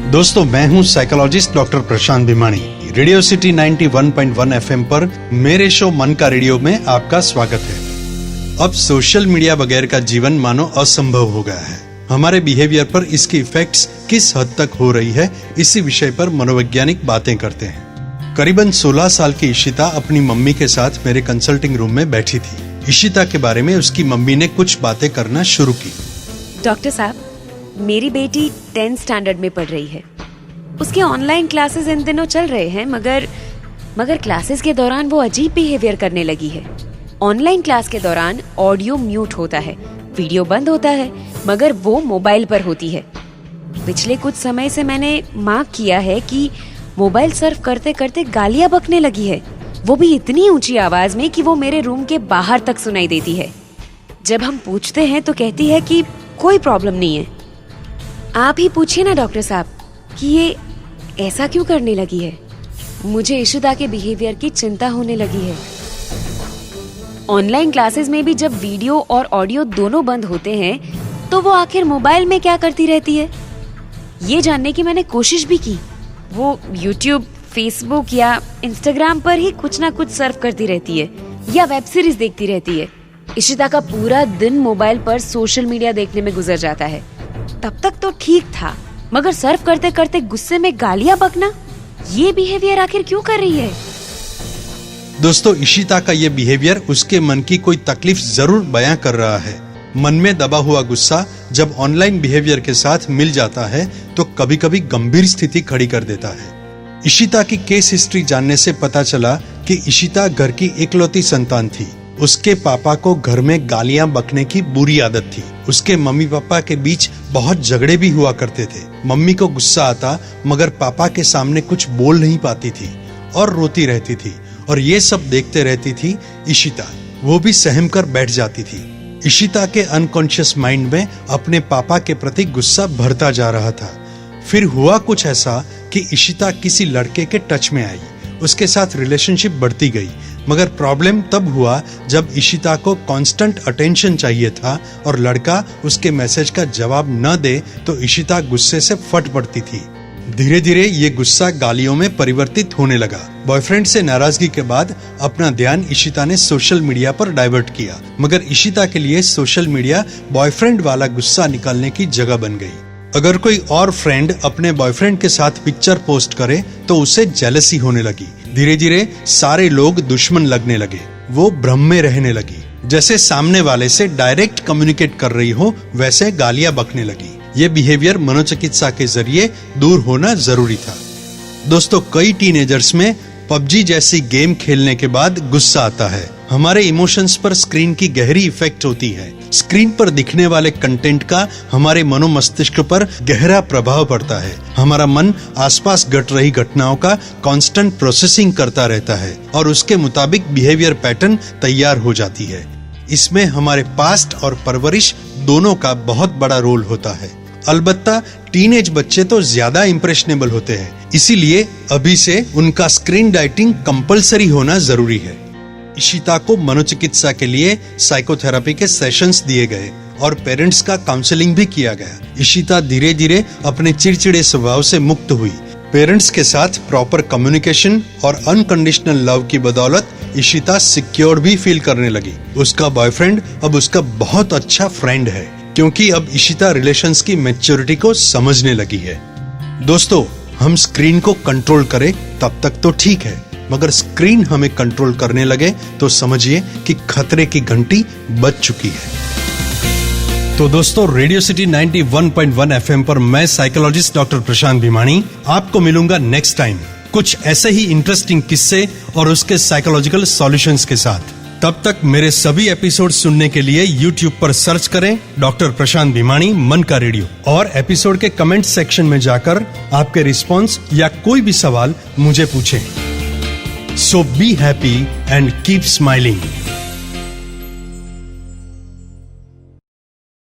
दोस्तों, मैं हूं साइकोलॉजिस्ट डॉक्टर प्रशांत भिमानी। रेडियो सिटी 91.1 एफएम पर मेरे शो मन का रेडियो में आपका स्वागत है। अब सोशल मीडिया बगैर का जीवन मानो असंभव हो गया है। हमारे बिहेवियर पर इसकी इफेक्ट्स किस हद तक हो रही है, इसी विषय पर मनोवैज्ञानिक बातें करते हैं। करीबन 16 साल की इशिता अपनी मम्मी के साथ मेरे कंसल्टिंग रूम में बैठी थी। इशिता के बारे में उसकी मम्मी ने कुछ बातें करना शुरू की। डॉक्टर साहब, मेरी बेटी 10th स्टैंडर्ड में पढ़ रही है। उसके ऑनलाइन क्लासेस इन दिनों चल रहे हैं, मगर क्लासेस के दौरान वो अजीब बिहेवियर करने लगी है। ऑनलाइन क्लास के दौरान ऑडियो म्यूट होता है, वीडियो बंद होता है, मगर वो मोबाइल पर होती है। पिछले कुछ समय से मैंने मार्क किया है कि मोबाइल सर्फ करते करते गालियां बकने लगी है, वो भी इतनी ऊंची आवाज में कि वो मेरे रूम के बाहर तक सुनाई देती है। जब हम पूछते हैं तो कहती है कि कोई प्रॉब्लम नहीं है। आप ही पूछिए ना डॉक्टर साहब कि ये ऐसा क्यों करने लगी है। मुझे इशिता के बिहेवियर की चिंता होने लगी है। ऑनलाइन क्लासेस में भी जब वीडियो और ऑडियो दोनों बंद होते हैं तो वो आखिर मोबाइल में क्या करती रहती है, ये जानने की मैंने कोशिश भी की। वो यूट्यूब, फेसबुक या इंस्टाग्राम पर ही कुछ ना कुछ सर्फ करती रहती है या वेब सीरीज देखती रहती है। इशिता का पूरा दिन मोबाइल पर सोशल मीडिया देखने में गुजर जाता है। तब तक तो ठीक था, मगर सर्फ करते करते गुस्से में गालियां बकना, ये बिहेवियर आखिर क्यों कर रही है? दोस्तों, इशिता का ये बिहेवियर उसके मन की कोई तकलीफ जरूर बयां कर रहा है। मन में दबा हुआ गुस्सा जब ऑनलाइन बिहेवियर के साथ मिल जाता है तो कभी कभी गंभीर स्थिति खड़ी कर देता है। इशिता की केस हिस्ट्री जानने से पता चला कि इशिता घर की इकलौती संतान थी। उसके पापा को घर में गालियां बकने की बुरी आदत थी। उसके मम्मी पापा के बीच बहुत झगड़े भी हुआ करते थे। मम्मी को गुस्सा आता, मगर पापा के सामने कुछ बोल नहीं पाती थी और रोती रहती थी, और ये सब देखते रहती थी इशिता। वो भी सहम कर बैठ जाती थी। इशिता के अनकॉन्शियस माइंड में अपने पापा के प्रति गुस्सा भरता जा रहा था। फिर हुआ कुछ ऐसा कि इशिता किसी लड़के के टच में आई। उसके साथ रिलेशनशिप बढ़ती गई, मगर प्रॉब्लम तब हुआ जब इशिता को कांस्टेंट अटेंशन चाहिए था और लड़का उसके मैसेज का जवाब न दे तो इशिता गुस्से से फट पड़ती थी। धीरे धीरे ये गुस्सा गालियों में परिवर्तित होने लगा। बॉयफ्रेंड से नाराजगी के बाद अपना ध्यान इशिता ने सोशल मीडिया पर डाइवर्ट किया, मगर इशिता के लिए सोशल मीडिया बॉयफ्रेंड वाला गुस्सा निकालने की जगह बन गई। अगर कोई और फ्रेंड अपने बॉयफ्रेंड के साथ पिक्चर पोस्ट करे तो उसे जेलसी होने लगी। धीरे धीरे सारे लोग दुश्मन लगने लगे। वो भ्रम में रहने लगी, जैसे सामने वाले से डायरेक्ट कम्युनिकेट कर रही हो, वैसे गालियां बकने लगी। ये बिहेवियर मनोचिकित्सा के जरिए दूर होना जरूरी था। दोस्तों, कई टीनेजर्स में पबजी जैसी गेम खेलने के बाद गुस्सा आता है। हमारे इमोशंस पर स्क्रीन की गहरी इफेक्ट होती है। स्क्रीन पर दिखने वाले कंटेंट का हमारे मनोमस्तिष्क पर गहरा प्रभाव पड़ता है। हमारा मन आसपास घट रही घटनाओं का कांस्टेंट प्रोसेसिंग करता रहता है और उसके मुताबिक बिहेवियर पैटर्न तैयार हो जाती है। इसमें हमारे पास्ट और परवरिश दोनों का बहुत बड़ा रोल होता है। अलबत्ता टीनेज बच्चे तो ज्यादा इम्प्रेशनेबल होते हैं, इसीलिए अभी से उनका स्क्रीन डाइटिंग कंपलसरी होना जरूरी है। इशिता को मनोचिकित्सा के लिए साइकोथेरेपी के सेशंस दिए गए और पेरेंट्स का काउंसलिंग भी किया गया। इशिता धीरे धीरे अपने चिड़चिड़े स्वभाव से मुक्त हुई। पेरेंट्स के साथ प्रॉपर कम्युनिकेशन और अनकंडीशनल लव की बदौलत इशिता सिक्योर भी फील करने लगी। उसका बॉयफ्रेंड अब उसका बहुत अच्छा फ्रेंड है, क्योंकि अब इशिता रिलेशंस की मैच्योरिटी को समझने लगी है। दोस्तों, हम स्क्रीन को कंट्रोल करें तब तक तो ठीक है, मगर स्क्रीन हमें कंट्रोल करने लगे तो समझिए कि खतरे की घंटी बज चुकी है। तो दोस्तों, रेडियो सिटी 91.1 एफएम पर मैं साइकोलॉजिस्ट डॉक्टर प्रशांत भिमानी आपको मिलूंगा नेक्स्ट टाइम कुछ ऐसे ही इंटरेस्टिंग किस्से और उसके साइकोलॉजिकल सॉल्यूशंस के साथ। तब तक मेरे सभी एपिसोड सुनने के लिए YouTube पर सर्च करें डॉक्टर प्रशांत भिमानी मन का रेडियो, और एपिसोड के कमेंट सेक्शन में जाकर आपके रिस्पॉन्स या कोई भी सवाल मुझे पूछें। So be happy and keep smiling.